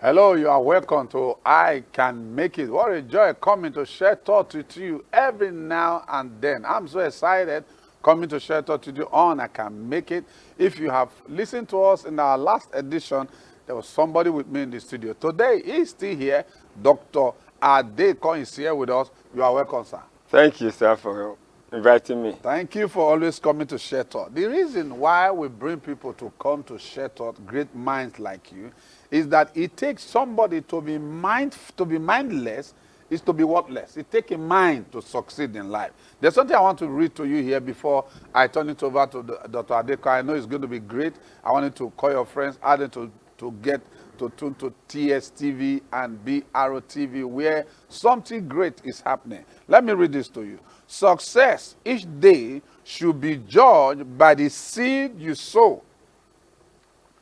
Hello, you are welcome to I Can Make It. What a joy coming to share thoughts with you every now and then. I'm so excited coming to share thoughts with you on I Can Make It. If you have listened to us in our last edition, there was somebody with me in the studio. Today, he's still here. Dr. Adekon is here with us. You are welcome, sir. Thank you, sir, for inviting me. Thank you for always coming to share thought. The reason why we bring people to come to share thought, great minds like you, is that it takes somebody to be mindless is to be worthless. It takes a mind to succeed in life. There's something I want to read to you here before I turn it over to Dr. Adekon. I know it's going to be great. I wanted to call your friends, add them to get to tune to TSTV and BROTV, where something great is happening. Let me read this to you. Success each day should be judged by the seed you sow,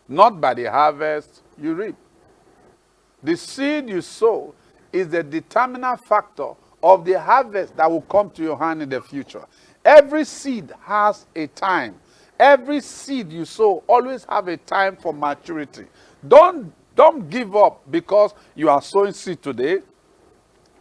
not by the harvest you reap. The seed you sow is the determinant factor of the harvest that will come to your hand in the future. Every seed has a time. Every seed you sow always have a time for maturity. Don't give up because you are sowing seed today.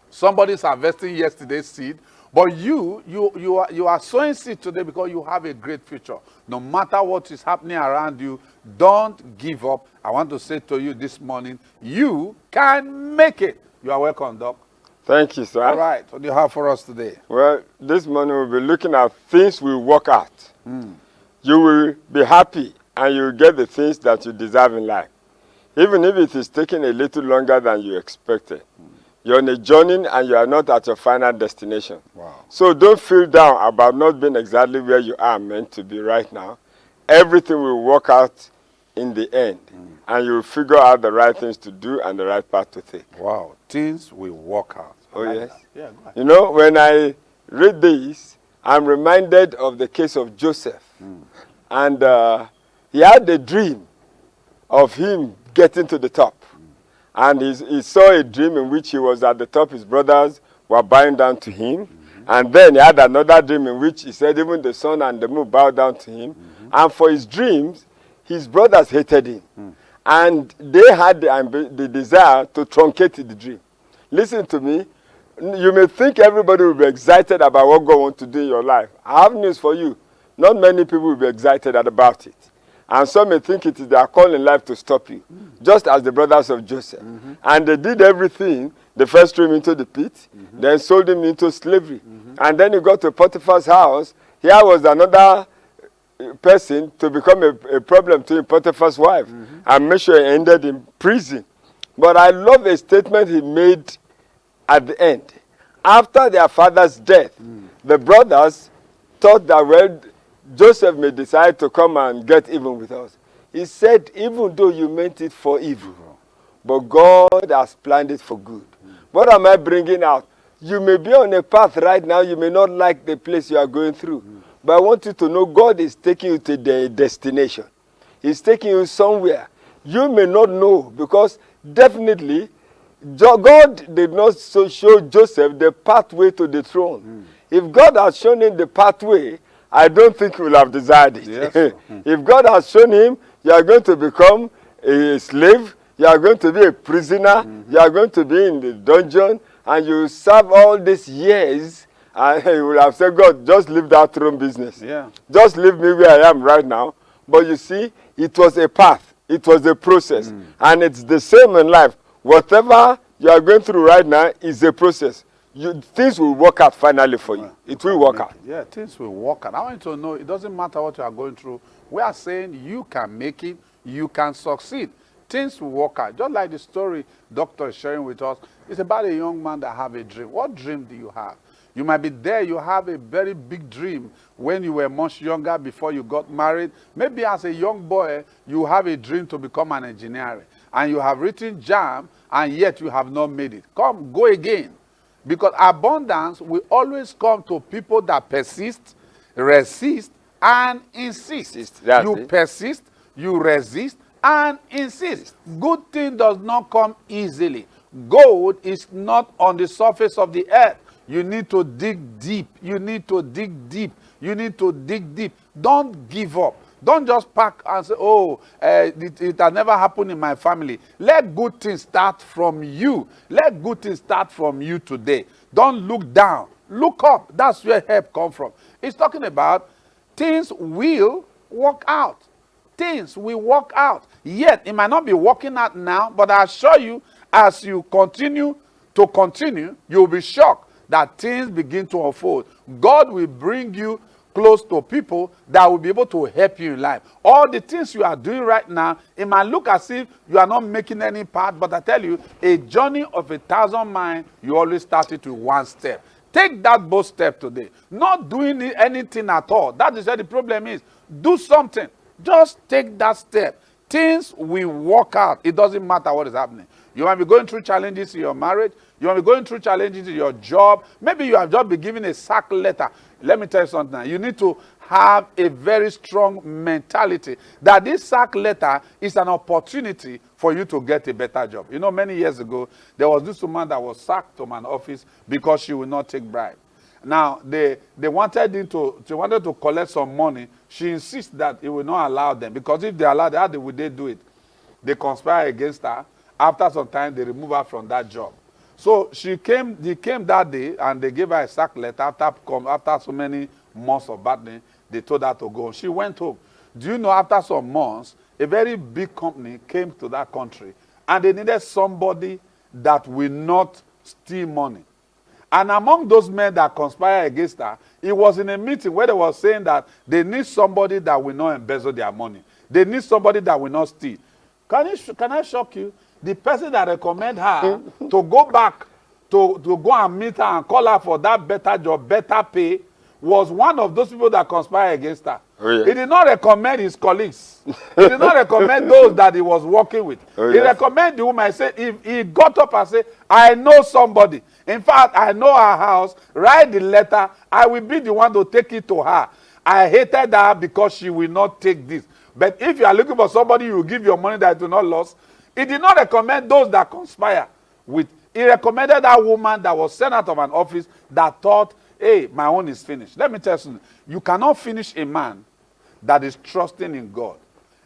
Somebody's harvesting yesterday's seed. But you are sowing seed today because you have a great future. No matter what is happening around you, don't give up. I want to say to you this morning, you can make it. You are welcome, Doc. Thank you, sir. All right. What do you have for us today? Well, this morning we'll be looking at things we work out. You will be happy and you will get the things that you deserve in life, even if it is taking a little longer than you expected. You're on a journey and you are not at your final destination. Wow. So don't feel down about not being exactly where you are meant to be right now. Everything will work out in the end. And you will figure out the right things to do and the right path to take. Wow. Things will work out. Oh, yes. That. Yeah, go ahead. You know, when I read this, I'm reminded of the case of Joseph. And he had a dream of him getting to the top. And he saw a dream in which he was at the top. His brothers were bowing down to him. And then he had another dream in which he said even the sun and the moon bowed down to him. And for his dreams, his brothers hated him. And they had the desire to truncate the dream. Listen to me. You may think everybody will be excited about what God wants to do in your life. I have news for you. Not many people will be excited about it. And some may think it is their call in life to stop you, just as the brothers of Joseph. And they did everything. They first threw him into the pit, then sold him into slavery. And then he got to Potiphar's house. Here was another person to become a problem to him, Potiphar's wife, and make sure he ended in prison. But I love a statement he made at the end. After their father's death, the brothers thought that, well, Joseph may decide to come and get even with us. He said, even though you meant it for evil, but God has planned it for good. What am I bringing out? You may be on a path right now. You may not like the place you are going through. But I want you to know God is taking you to the destination. He's taking you somewhere. You may not know because definitely God did not show Joseph the pathway to the throne. If God had shown him the pathway, I don't think he will have desired it. Yes. If God has shown him, you are going to become a slave, you are going to be a prisoner, you are going to be in the dungeon, and you serve all these years, and he will have said, God, just leave that throne business. Yeah. Just leave me where I am right now. But you see, it was a path. It was a process. And it's the same in life. Whatever you are going through right now is a process. Things will work out finally for you. It will work out. Yeah, things will work out. I want you to know it doesn't matter what you are going through. We are saying you can make it, you can succeed. Things will work out. Just like the story Doctor is sharing with us. It's about a young man that have a dream. What dream do you have? You might be there, you have a very big dream when you were much younger before you got married. Maybe as a young boy, you have a dream to become an engineer. And you have written JAMB, and yet you have not made it. Come, go again. Because abundance will always come to people that persist, resist, and insist. You persist, you resist, and insist. Good thing does not come easily. Gold is not on the surface of the earth. You need to dig deep. You need to dig deep. You need to dig deep. Don't give up. Don't just pack and say, oh, it has never happened in my family. Let good things start from you. Let good things start from you today. Don't look down. Look up. That's where help comes from. It's talking about things will work out. Things will work out. Yet, it might not be working out now, but I assure you, as you continue, you'll be shocked that things begin to unfold. God will bring you close to people that will be able to help you in life. All the things you are doing right now, it might look as if you are not making any part, but I tell you, a journey of 1,000 miles, you always start it with one step. Take that bold step today. Not doing anything at all. That is where the problem is. Do something. Just take that step. Things will work out. It doesn't matter what is happening. You might be going through challenges in your marriage. You might be going through challenges in your job. Maybe you have just been given a sack letter. Let me tell you something. You need to have a very strong mentality that this sack letter is an opportunity for you to get a better job. You know, many years ago, there was this woman that was sacked from an office because she would not take bribe. Now, they wanted to collect some money. She insists that it will not allow them, because if they allow them, how would they do it? They conspire against her. After some time, they remove her from that job. So they came that day, and they gave her a sack letter. After so many months of battling, they told her to go. She went home. Do you know, after some months, a very big company came to that country, and they needed somebody that will not steal money. And among those men that conspired against her, it was in a meeting where they were saying that they need somebody that will not embezzle their money. They need somebody that will not steal. Can I shock you? The person that recommended her to go back, to go and meet her and call her for that better job, better pay, was one of those people that conspired against her. Oh, yes. He did not recommend his colleagues. He did not recommend those that he was working with. Oh, he recommended the woman. If he got up and said, I know somebody. In fact, I know her house. Write the letter. I will be the one to take it to her. I hated her because she will not take this. But if you are looking for somebody, you will give your money that will not lose. He did not recommend those that conspire with. He recommended that woman that was sent out of an office that thought, hey, my own is finished. Let me tell you something. You cannot finish a man that is trusting in God.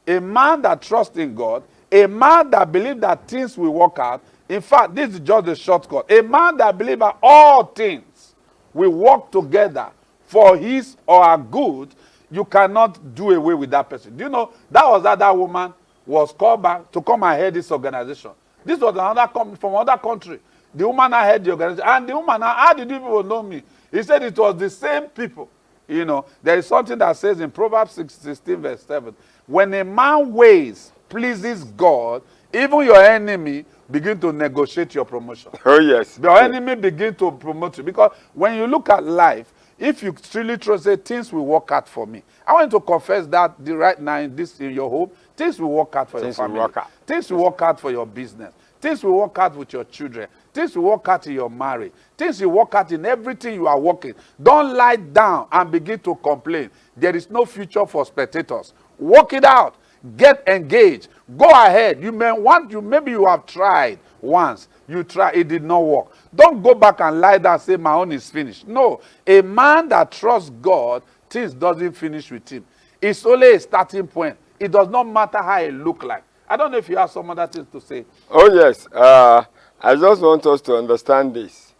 A man that trusts in God, a man that believes that things will work out. In fact, this is just a shortcut. A man that believes that all things will work together for his or her good, you cannot do away with that person. Do you know, that was how that woman was called back to come and head this organization. This was another company from another country. The woman I had the organization. And the woman, how did you people know me? He said it was the same people. You know, there is something that says in Proverbs 16 verse 7, when a man ways pleases God, even your enemy begin to negotiate your promotion. Oh, yes. Your enemy begin to promote you. Because when you look at life, if you truly trust that things will work out for me. I want to confess that right now in your home, things will work out for your family. Things will work out for your business. Things will work out with your children. Things will work out in your marriage. Things will work out in everything you are working. Don't lie down and begin to complain. There is no future for spectators. Work it out. Get engaged. Go ahead. Maybe you have tried once. You try, it did not work. Don't go back and lie down and say my own is finished. No. A man that trusts God, things doesn't finish with him. It's only a starting point. It does not matter how it look like. I don't know if you have some other things to say. Oh, yes. I just want us to understand this.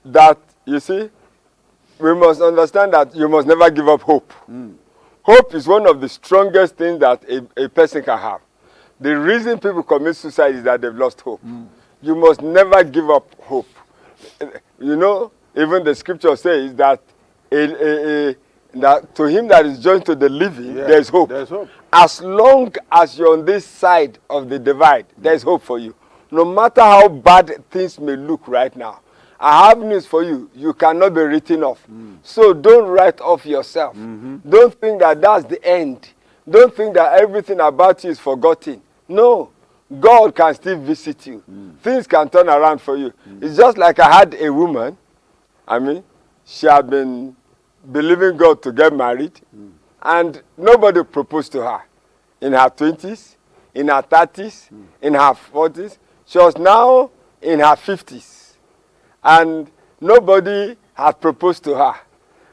That, you see, we must understand that you must never give up hope. Hope is one of the strongest things that a person can have. The reason people commit suicide is that they've lost hope. You must never give up hope. You know, even the scripture says that that to him that is joined to the living, there's hope. There's hope. As long as you're on this side of the divide, there's hope for you. No matter how bad things may look right now, I have news for you. You cannot be written off. So don't write off yourself. Don't think that that's the end. Don't think that everything about you is forgotten. No. God can still visit you. Things can turn around for you. It's just like I had a woman. I mean, she had been believing God to get married. And nobody proposed to her. In her 20s, in her 30s, in her 40s. She was now in her 50s. And nobody had proposed to her.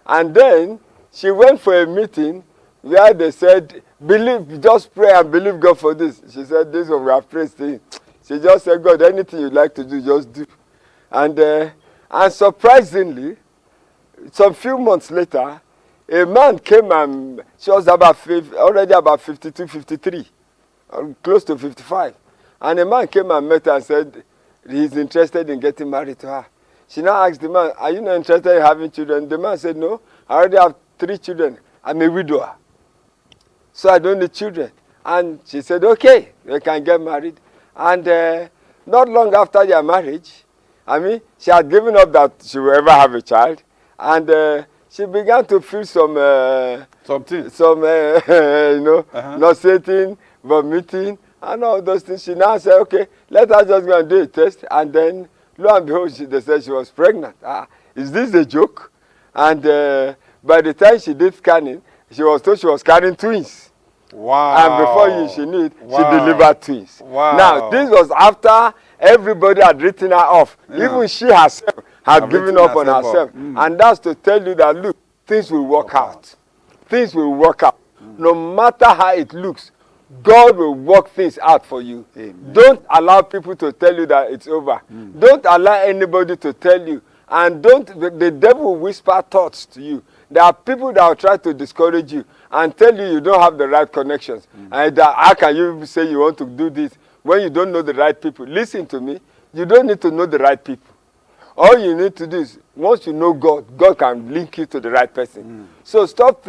And then she went for a meeting where they said, believe, just pray and believe God for this. She said, this one we have prayed to him. She just said, God, anything you like to do, just do. And surprisingly, some few months later, a man came and she was already about 52, 53, close to 55. And a man came and met her and said he's interested in getting married to her. She now asked the man, are you not interested in having children? The man said, no, I already have 3 children. I'm a widower, so I don't need children. And she said, okay, we can get married. And not long after their marriage, she had given up that she will ever have a child. And she began to feel some nauseating, vomiting, and all those things. She now said, okay, let her just go and do a test. And then, lo and behold, they said she was pregnant. Is this a joke? And by the time she did scanning, she was told she was carrying twins. Wow. And before she knew it, wow. she delivered twins. Wow. Now, this was after everybody had written her off. Yeah. Even she herself had given up on herself. And that's to tell you that, look, things will work out. Things will work out. No matter how it looks, God will work things out for you. Amen. Don't allow people to tell you that it's over. Don't allow anybody to tell you. And the devil will whisper thoughts to you. There are people that will try to discourage you and tell you don't have the right connections. And that, how can you say you want to do this when you don't know the right people? Listen to me. You don't need to know the right people. All you need to do is, once you know God, God can link you to the right person. So stop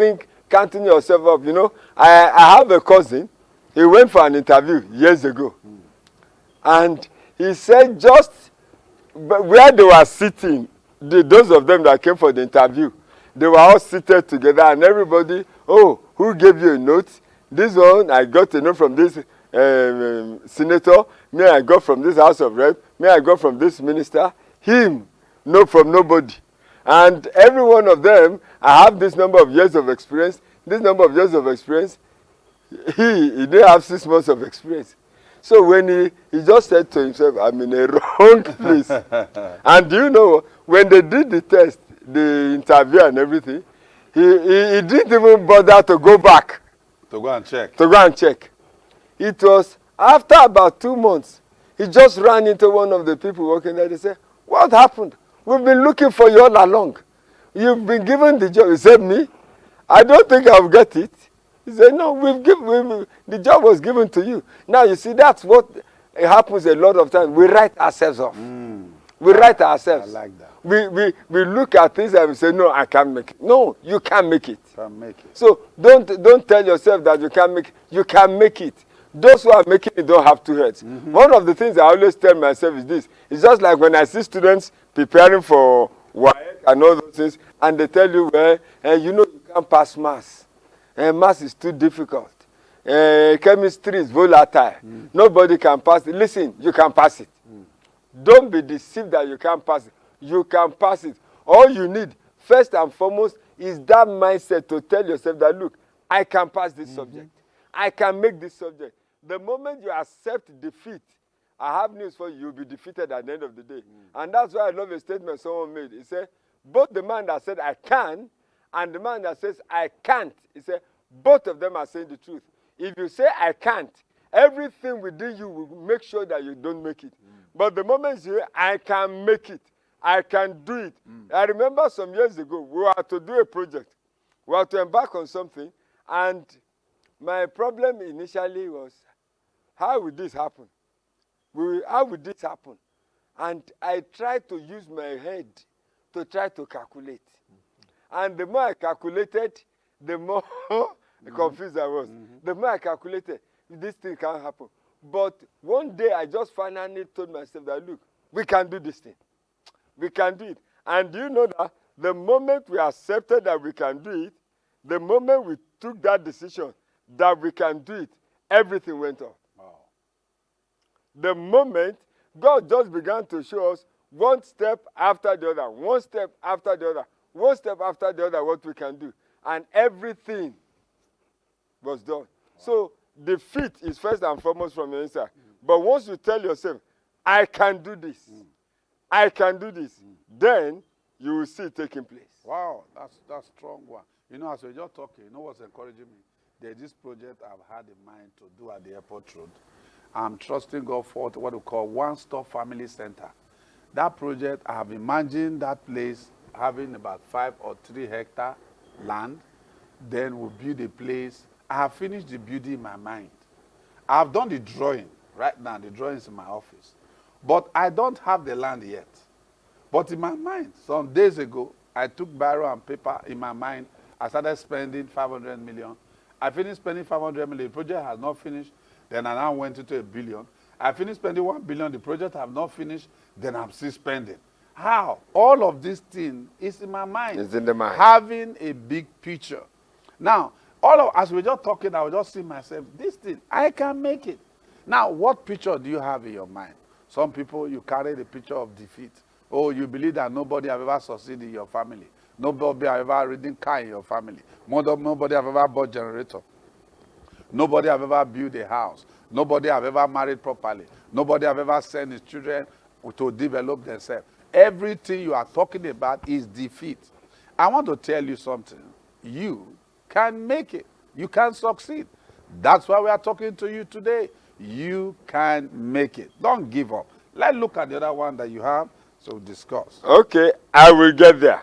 counting yourself up. You know, I have a cousin. He went for an interview years ago. And he said just where they were sitting, those of them that came for the interview, they were all seated together and everybody, oh, who gave you a note? This one, I got a note from this senator. Me, I got from this House of Rep. Me, I got from this minister. Him, no from nobody. And every one of them, I have this number of years of experience. This number of years of experience, he didn't have 6 months of experience. So when he just said to himself, I'm in a wrong place. And do you know, when they did the test, the interview and everything, he didn't even bother to go back. To go and check. To go and check. It was after about 2 months, he just ran into one of the people working there. They said, what happened? We've been looking for you all along. You've been given the job. He said, me? I don't think I'll get it. He said, no, the job was given to you. Now, you see, that's what happens a lot of times. We write ourselves off. We write ourselves. I like that. We look at things and we say, no, I can't make it. No, you can't make it. Can't make it. So don't tell yourself that you can't make it. You can make it. Those who are making it don't have 2 heads. One of the things I always tell myself is this. It's just like when I see students preparing for WAEC and all those things, and they tell you, well, you know you can't pass maths. Maths is too difficult. Chemistry is volatile. Nobody can pass it. Listen, you can pass it. Don't be deceived that you can't pass it. You can pass it. All you need, first and foremost, is that mindset to tell yourself that, look, I can pass this subject. I can make this subject. The moment you accept defeat, I have news for you, you'll be defeated at the end of the day. And that's why I love a statement someone made. He said, both the man that said, I can, and the man that says, I can't, he said, both of them are saying the truth. If you say, I can't, everything within you will make sure that you don't make it. But the moment you say, I can make it, I can do it. I remember some years ago, we were to do a project. We were to embark on something, and my problem initially was, how would this happen? How would this happen? And I tried to use my head to try to calculate. And the more I calculated, the more confused I was. The more I calculated, this thing can't happen. But one day I just finally told myself that, look, we can do this thing. We can do it. And do you know that the moment we accepted that we can do it, the moment we took that decision that we can do it, everything went off. Wow. The moment God just began to show us one step after the other, one step after the other, one step after the other, what we can do. And everything was done. Wow. So defeat is first and foremost from the inside. But once you tell yourself, I can do this, I can do this, then you will see it taking place. Wow, that's a strong one. You know, as we're just talking, you know what's encouraging me? There's this project I've had in mind to do at the airport road. I'm trusting God for what we call one-stop family center. That project, I have imagined that place having about 5 or 3 hectare land. Then we'll build a place. I have finished the building in my mind. I have done the drawing. Right now, the drawing is in my office. But I don't have the land yet. But in my mind, some days ago, I took biro and paper in my mind. I started spending 500 million. I finished spending 500 million. The project has not finished. Then I now went into 1 billion. I finished spending 1 billion. The project have not finished. Then I'm still spending. How? All of this thing is in my mind. It's in the mind. Having a big picture. Now, as we're just talking, I was just seeing myself, this thing, I can make it. Now, what picture do you have in your mind? Some people, you carry the picture of defeat. Oh, you believe that nobody have ever succeeded in your family. Nobody have ever ridden car in your family. Nobody have ever bought generator. Nobody have ever built a house. Nobody have ever married properly. Nobody have ever sent his children to develop themselves. Everything you are talking about is defeat. I want to tell you something. You can make it. You can succeed. That's why we are talking to you today. You can make it. Don't give up. Let's look at the other one that you have, so discuss. Okay, I will get there.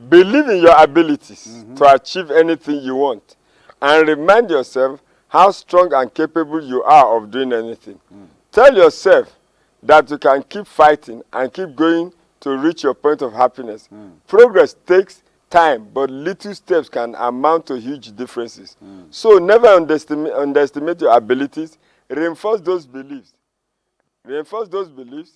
Believe in your abilities to achieve anything you want, and remind yourself how strong and capable you are of doing anything. Tell yourself that you can keep fighting and keep going to reach your point of happiness. Progress takes time, but little steps can amount to huge differences. So never underestimate your abilities. Reinforce those beliefs. Reinforce those beliefs.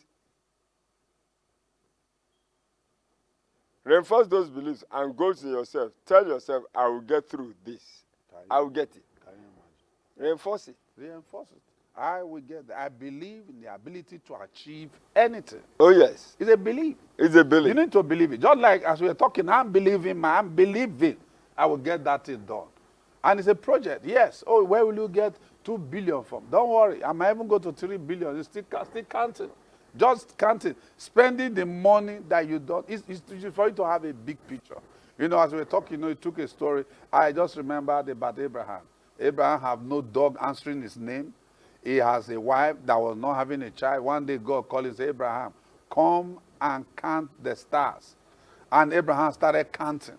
Reinforce those beliefs and goals in yourself. Tell yourself, I will get through this. I will get it. Can you imagine? Reinforce it. Reinforce it. I will get there. I believe in the ability to achieve anything. Oh, yes. It's a belief. It's a belief. You need to believe it. Just like as we are talking, I'm believing I will get that thing done. And it's a project. Yes. Oh, where will you get 2 billion from? Don't worry. I might even go to 3 billion. It's still counting. Just counting. Spending the money that you don't. It's for you to have a big picture. You know, as we were talking, it took a story. I just remembered about Abraham. Abraham have no dog answering his name. He has a wife that was not having a child. One day God called him and said, Abraham, come and count the stars. And Abraham started counting.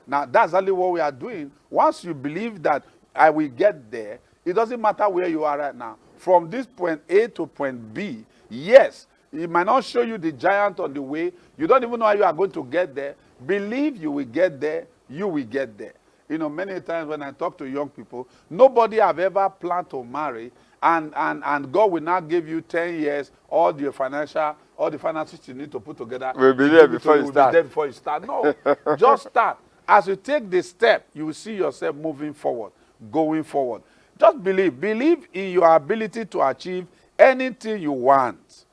Now, that's exactly what we are doing. Once you believe that I will get there, it doesn't matter where you are right now. From this point A to point B, yes, it might not show you the giant on the way. You don't even know how you are going to get there. Believe you will get there, you will get there. You know, many times when I talk to young people, nobody have ever planned to marry, and God will not give you 10 years, all the finances you need to put together. We'll be there before you start. Be there before you start. No, just start. As you take the step, you will see yourself moving forward, going forward. Just believe. Believe in your ability to achieve anything you want.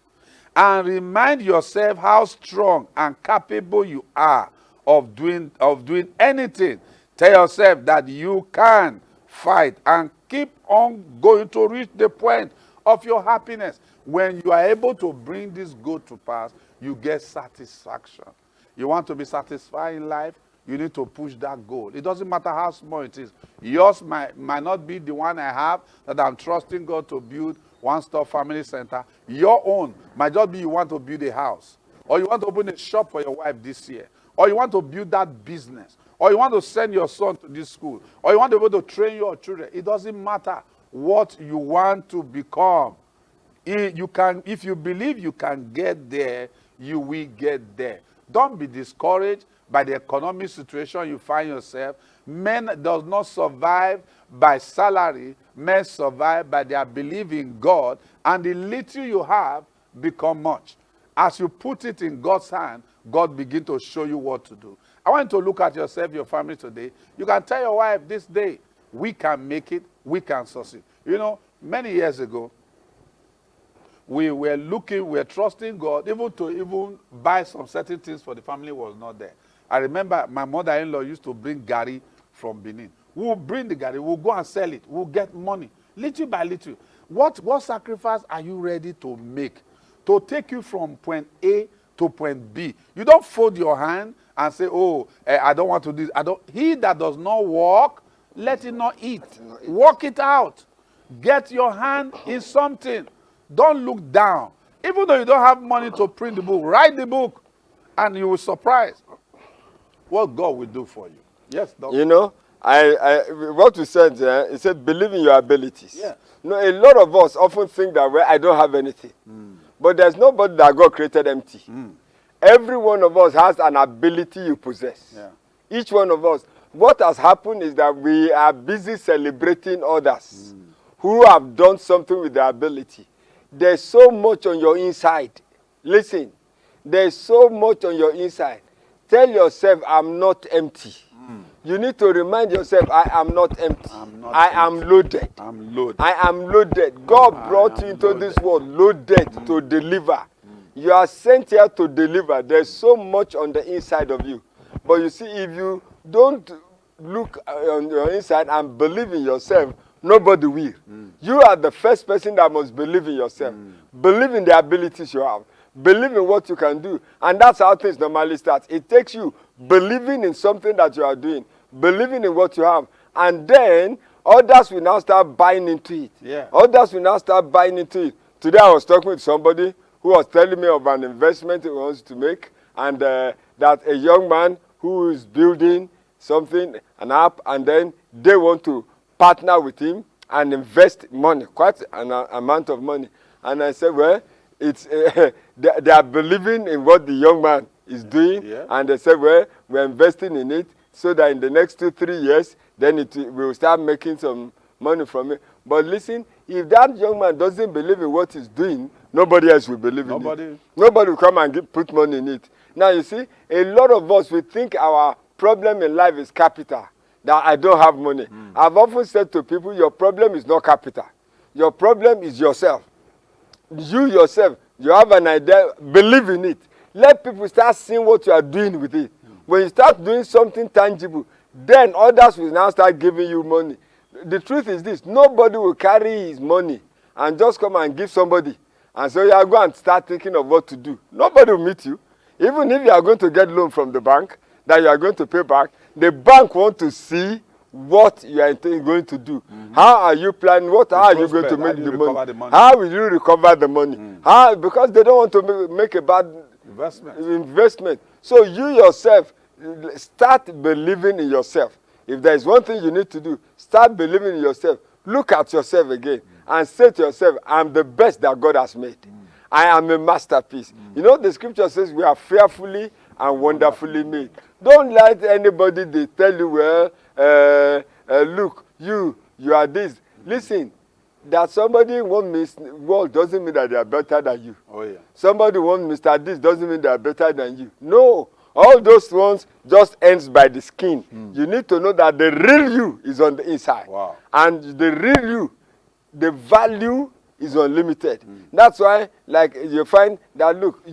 And remind yourself how strong and capable you are of doing anything. Tell yourself that you can fight and keep on going to reach the point of your happiness. When you are able to bring this goal to pass, you get satisfaction. You want to be satisfied in life, you need to push that goal. It doesn't matter how small it is. Yours might not be the one I have that I'm trusting God to build one-stop family center. Your own might just be you want to build a house, or you want to open a shop for your wife this year, or you want to build that business, or you want to send your son to this school, or you want to be able to train your children. It doesn't matter what you want to become. If you believe you can get there, you will get there. Don't be discouraged by the economic situation you find yourself. Men does not survive by salary. Men survive by their belief in God, and the little you have become much. As you put it in God's hand, God begin to show you what to do. I want you to look at yourself, your family today. You can tell your wife this day, we can make it, we can succeed. You know, many years ago, we were trusting God, even to buy some certain things for the family was not there. I remember my mother-in-law used to bring gari from Benin. We'll bring the gari, we'll go and sell it, we'll get money, little by little. What sacrifice are you ready to make to take you from point A to point B? You don't fold your hand and say, oh, I don't want to do this. He that does not walk, let him not eat. Walk it out. Get your hand in something. Don't look down. Even though you don't have money to print the book, write the book, and you will surprise what God will do for you. Yes, doctor. You know, what we said, it said, believe in your abilities. Yeah. You know, a lot of us often think that, well, I don't have anything. But there's nobody that God created empty. Every one of us has an ability you possess. Yeah. Each one of us. What has happened is that we are busy celebrating others who have done something with their ability. There's so much on your inside. Listen, there's so much on your inside. Tell yourself, I'm not empty. You need to remind yourself, I am not empty. I am loaded. I'm loaded. I am loaded. God brought you into this world loaded to deliver. You are sent here to deliver. There's so much on the inside of you. But you see, if you don't look on your inside and believe in yourself, nobody will. You are the first person that must believe in yourself. Believe in the abilities you have. Believe in what you can do. And that's how things normally start. It takes you believing in something that you are doing, believing in what you have, and then others will now start buying into it. Yeah. Others will now start buying into it. Today I was talking with somebody who was telling me of an investment he wants to make, and that a young man who is building something, an app, and then they want to partner with him and invest money, quite an amount of money. And I said, well, it's they are believing in what the young man is doing, and they said, well, we're investing in it so that in the next 2-3 years, then we will start making some money from it. But listen, if that young man doesn't believe in what he's doing, nobody else will believe in it. Nobody will come and put money in it. Now, you see, a lot of us, we think our problem in life is capital, that I don't have money. I've often said to people, your problem is not capital. Your problem is yourself. You yourself, you have an idea, believe in it. Let people start seeing what you are doing with it. When you start doing something tangible, then others will now start giving you money. The truth is this, nobody will carry his money and just come and give somebody. And so you are going to start thinking of what to do. Nobody will meet you. Even if you are going to get loan from the bank that you are going to pay back, the bank wants to see what you are going to do. How are you planning? How are you going to make the money? How will you recover the money? How? Because they don't want to make a bad investment. So you yourself, start believing in yourself. If there is one thing you need to do, start believing in yourself. Look at yourself again and say to yourself, I'm the best that God has made. I am a masterpiece. You know, the scripture says we are fearfully and wonderfully made. Don't let anybody they tell you, well, look, you are this. Listen, that somebody in one world doesn't mean that they are better than you. Oh, yeah. Somebody wants Mr. This doesn't mean they are better than you. No. All those ones just ends by the skin. You need to know that the real you is on the inside. Wow. And the real you, the value is unlimited. That's why, like, you find that, look, we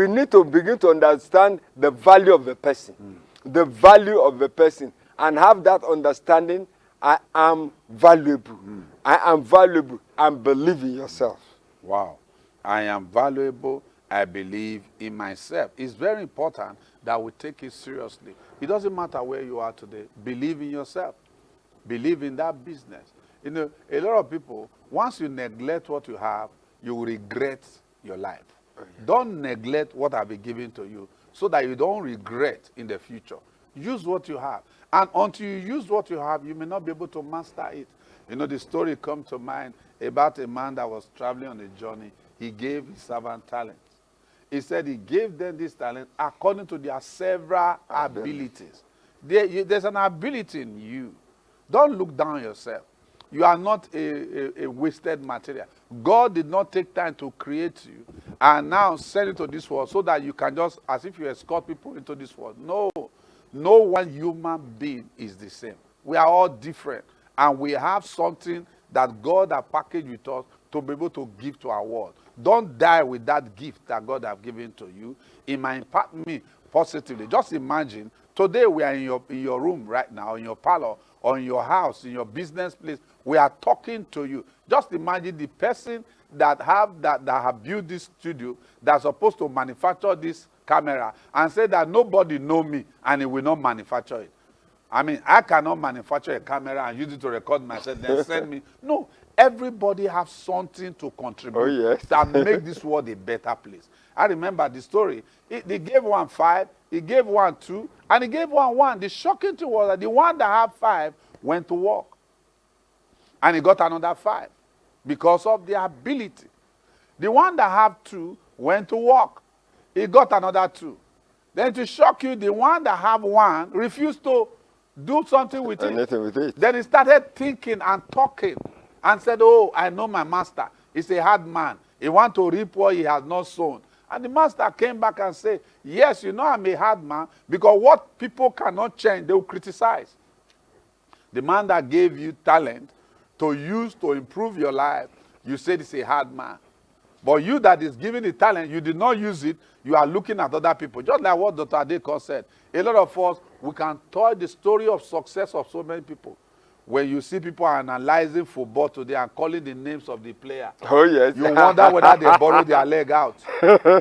need to begin to understand the value of the person. The value of the person. And have that understanding, I am valuable. I am valuable. And believe in yourself. Wow. I am valuable. I believe in myself. It's very important that we take it seriously. It doesn't matter where you are today. Believe in yourself. Believe in that business. You know, a lot of people, once you neglect what you have, you will regret your life. Don't neglect what I've been given to you so that you don't regret in the future. Use what you have. And until you use what you have, you may not be able to master it. You know, the story comes to mind about a man that was traveling on a journey. He gave his servant talents. He said he gave them this talent according to their several abilities. There's an ability in you. Don't look down yourself. You are not a wasted material. God did not take time to create you and now send it to this world so that you can just, as if you escort people into this world. No. No one human being is the same. We are all different. And we have something that God has packaged with us to be able to give to our world. Don't die with that gift that God has given to you. It might impact me positively. Just imagine, today we are in your room right now, in your parlor, or in your house, in your business place. We are talking to you. Just imagine the person that have built this studio, that's supposed to manufacture this camera and say that nobody know me and he will not manufacture it. I mean, I cannot manufacture a camera and use it to record myself, then send me. No, everybody has something to contribute Oh, yes. that make this world a better place. I remember the story. They gave one 5, he gave one 2, and he gave one 1. The shocking thing was that the one that had 5 went to work. And he got another 5 because of the ability. The one that had 2 went to work. He got another 2. Then to shock you, the one that had 1 refused to do something with it. Anything with it. Then he started thinking and talking and said, oh, I know my master. He's a hard man. He wants to reap what he has not sown. And the master came back and said, yes, you know I'm a hard man, because what people cannot change, they will criticize. The man that gave you talent to use to improve your life, you said it's a hard man. But you that is giving the talent, you did not use it, you are looking at other people. Just like what Dr. Adeko said. A lot of us, we can tell the story of success of so many people. When you see people analyzing football today and calling the names of the player, Oh, yes. you wonder whether they borrow their leg out.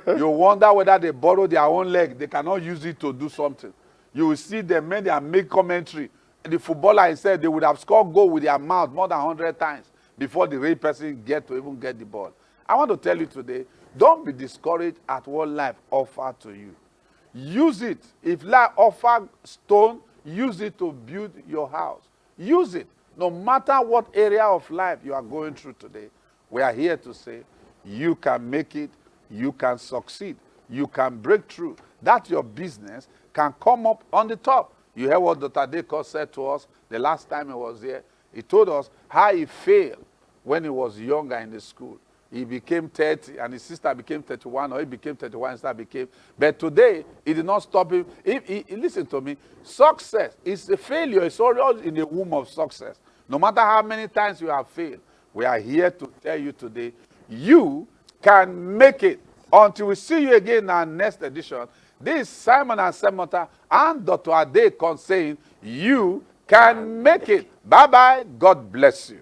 You wonder whether they borrow their own leg. They cannot use it to do something. You will see them when they make commentary. The footballer himself, they would have scored goal with their mouth more than 100 times before the real person get to even get the ball. I want to tell you today, don't be discouraged at what life offers to you. Use it. If life offers stone, use it to build your house. Use it. No matter what area of life you are going through today, we are here to say, you can make it, you can succeed, you can break through. That your business can come up on the top. You heard what Dr. Adeko said to us the last time he was here. He told us how he failed when he was younger in the school. He became 30 and his sister became 31, or he became 31 and sister became. But today, it did not stop him. Listen to me. Success is a failure. It's always in the womb of success. No matter how many times you have failed, we are here to tell you today, you can make it. Until we see you again in our next edition, this is Simon and Semota and Dr. Adeko saying, you can make it. Bye-bye. God bless you.